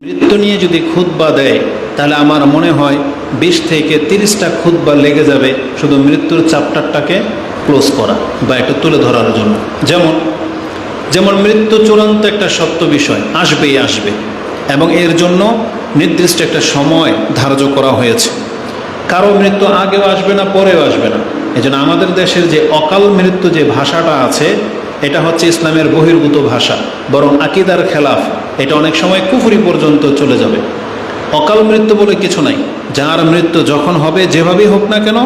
মৃত্যু নিয়ে যদি খুতবা দেয় তাহলে আমার মনে হয় 20 থেকে 30টা খুতবা লেগে যাবে শুধু মৃত্যুর চ্যাপ্টারটাকে ক্লোজ করা বা এটা তুলে ধরার জন্য। যেমন মৃত্যু চূড়ান্ত একটা সত্য বিষয়, আসবেই আসবে, এবং এর জন্য নির্দিষ্ট একটা সময় ধার্য করা হয়েছে। কারো মৃত্যু আগেও আসবে না, পরেও আসবে না। এজন্য আমাদের দেশের যে অকাল মৃত্যু যে ভাষাটা আছে, এটা হচ্ছে ইসলামের বহির্ভূত ভাষা, বরং আকীদার খেলাফ। এটা অনেক সময় কুফরি পর্যন্ত চলে যাবে। অকাল মৃত্যু বলে কিছু নাই, যার মৃত্যু যখন হবে যেভাবেই হোক না কেন,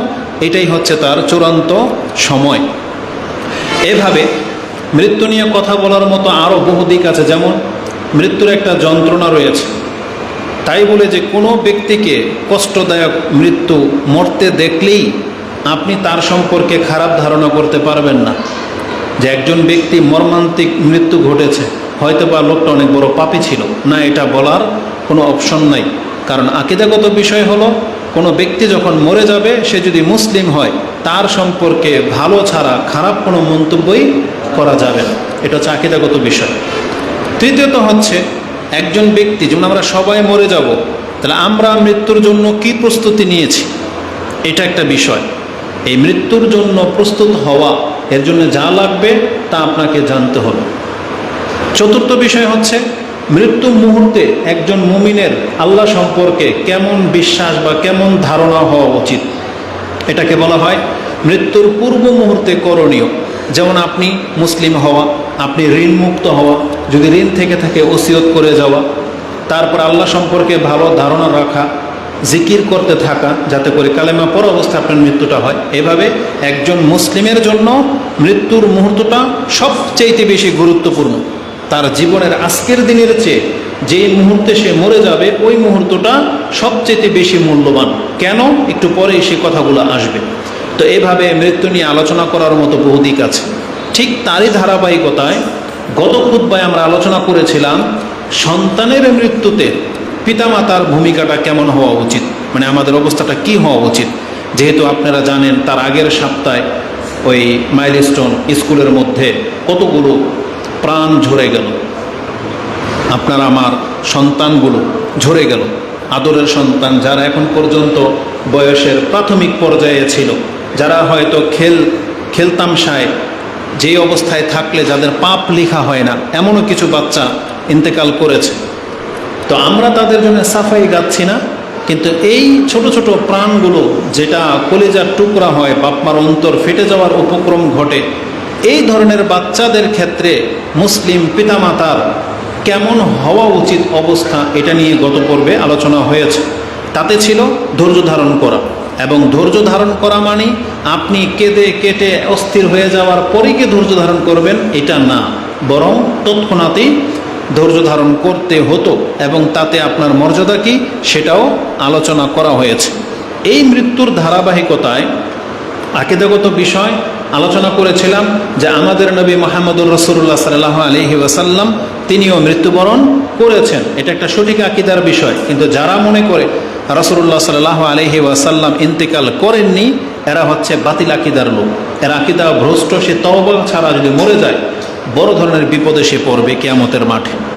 এটাই হচ্ছে তার চূড়ান্ত সময়। এভাবে মৃত্যু নিয়ে কথা বলার মতো আরও বহু দিক আছে। যেমন মৃত্যুর একটা যন্ত্রণা রয়েছে, তাই বলে যে কোনো ব্যক্তিকে কষ্টদায়ক মৃত্যু মরতে দেখলেই আপনি তার সম্পর্কে খারাপ ধারণা করতে পারবেন না যে একজন ব্যক্তি মর্মান্তিক মৃত্যু ঘটেছে, হয়তো বা লোকটা অনেক বড় পাপী ছিল না, এটা বলার কোনো অপশন নাই। কারণ আকীদাগত বিষয় হলো, কোনো ব্যক্তি যখন মরে যাবে, সে যদি মুসলিম হয়, তার সম্পর্কে ভালো ছাড়া খারাপ কোনো মন্তব্যই করা যাবে না। এটা হচ্ছে আকীদাগত বিষয়। তৃতীয়ত হচ্ছে, একজন ব্যক্তি, যেমন আমরা সবাই মরে যাব, তাহলে আমরা মৃত্যুর জন্য কি প্রস্তুতি নিয়েছি, এটা একটা বিষয়। এই মৃত্যুর জন্য প্রস্তুত হওয়া, এর জন্য যা লাগবে তা আপনাকে জানতে হবে। চতুর্থ বিষয় হচ্ছে, মৃত্যু মুহূর্তে একজন মুমিনের আল্লাহ সম্পর্কে কেমন বিশ্বাস বা কেমন ধারণা হওয়া উচিত, এটাকে বলা হয় মৃত্যুর পূর্ব মুহূর্তে করণীয়। যেমন আপনি মুসলিম হওয়া, আপনি ঋণমুক্ত হওয়া, যদি ঋণ থেকে থাকে ওসিয়ত করে যাওয়া, তারপর আল্লাহ সম্পর্কে ভালো ধারণা রাখা, জিকির করতে থাকা, যাতে করে কালেমা পড়া অবস্থায় আপনার মৃত্যুটা হয়। এভাবে একজন মুসলিমের জন্য মৃত্যুর মুহূর্তটা সবচেয়ে বেশি গুরুত্বপূর্ণ। তার জীবনের আজকের দিনের চেয়ে যে মুহূর্তে সে মরে যাবে, ওই মুহূর্তটা সবচেয়ে বেশি মূল্যবান। কেন? একটু পরে সে কথাগুলো আসবে। তো এভাবে মৃত্যু নিয়ে আলোচনা করার মতো বহু দিক আছে। ঠিক তারই ধারাবাহিকতায় গত খুতবায় আমরা আলোচনা করেছিলাম সন্তানের মৃত্যুতে পিতামাতার ভূমিকাটা কেমন হওয়া উচিত, মানে আমাদের অবস্থাটা কি হওয়া উচিত। যেহেতু আপনারা জানেন, তার আগের সপ্তাহে ওই মাইলস্টোন স্কুলের মধ্যে কতগুলো প্রাণ ঝরে গেল, আপনার আমার সন্তানগুলো ঝরে গেল। আদরের সন্তান, যারা এখন পর্যন্ত বয়সের প্রাথমিক পর্যায়ে ছিল, যারা হয়তো খেলতামশায় যে অবস্থায় থাকলে যাদের পাপ লেখা হয় না, এমনও কিছু বাচ্চা ইন্তেকাল করেছে। তো আমরা তাদের জন্য সাফাই গাচ্ছি না, কিন্তু এই ছোট ছোট প্রাণগুলো, যেটা কলিজার টুকরা হয়, বাপমার অন্তর ফেটে যাওয়ার উপক্রম ঘটে, এই ধরনের বাচ্চাদের ক্ষেত্রে মুসলিম পিতামাতার কেমন হওয়া উচিত অবস্থা, এটা নিয়ে গত পর্বে আলোচনা হয়েছে। তাতে ছিল ধৈর্য ধারণ করা। এবং ধৈর্য ধারণ করা মানে আপনি কেঁদে কেটে অস্থির হয়ে যাওয়ার পরেই কি ধৈর্য ধারণ করবেন, এটা না, বরং তৎক্ষণাৎই ধৈর্য ধারণ করতে হতো। এবং তাতে আপনার মর্যাদা কি, সেটাও আলোচনা করা হয়েছে। এই মৃত্যুর ধারাবাহিকতায় আকীদাগত বিষয় আলোচনা করেছিলাম যে আমাদের নবী মুহাম্মদুর রাসূলুল্লাহ সাল্লাল্লাহু আলাইহি ওয়াসাল্লাম তিনিও মৃত্যুবরণ করেছেন। এটা একটা সঠিক আকীদার বিষয়। কিন্তু যারা মনে করে রাসূলুল্লাহ সাল্লাল্লাহু আলাইহি ওয়াসাল্লাম ইন্তেকাল করেননি, এরা হচ্ছে বাতিল আকীদার লোক, এরা আকীদা ভ্রষ্ট। সে তওবা ছাড়া যদি মরে যায়, বড় ধরনের বিপদে সে পড়বে কিয়ামতের মাঠে।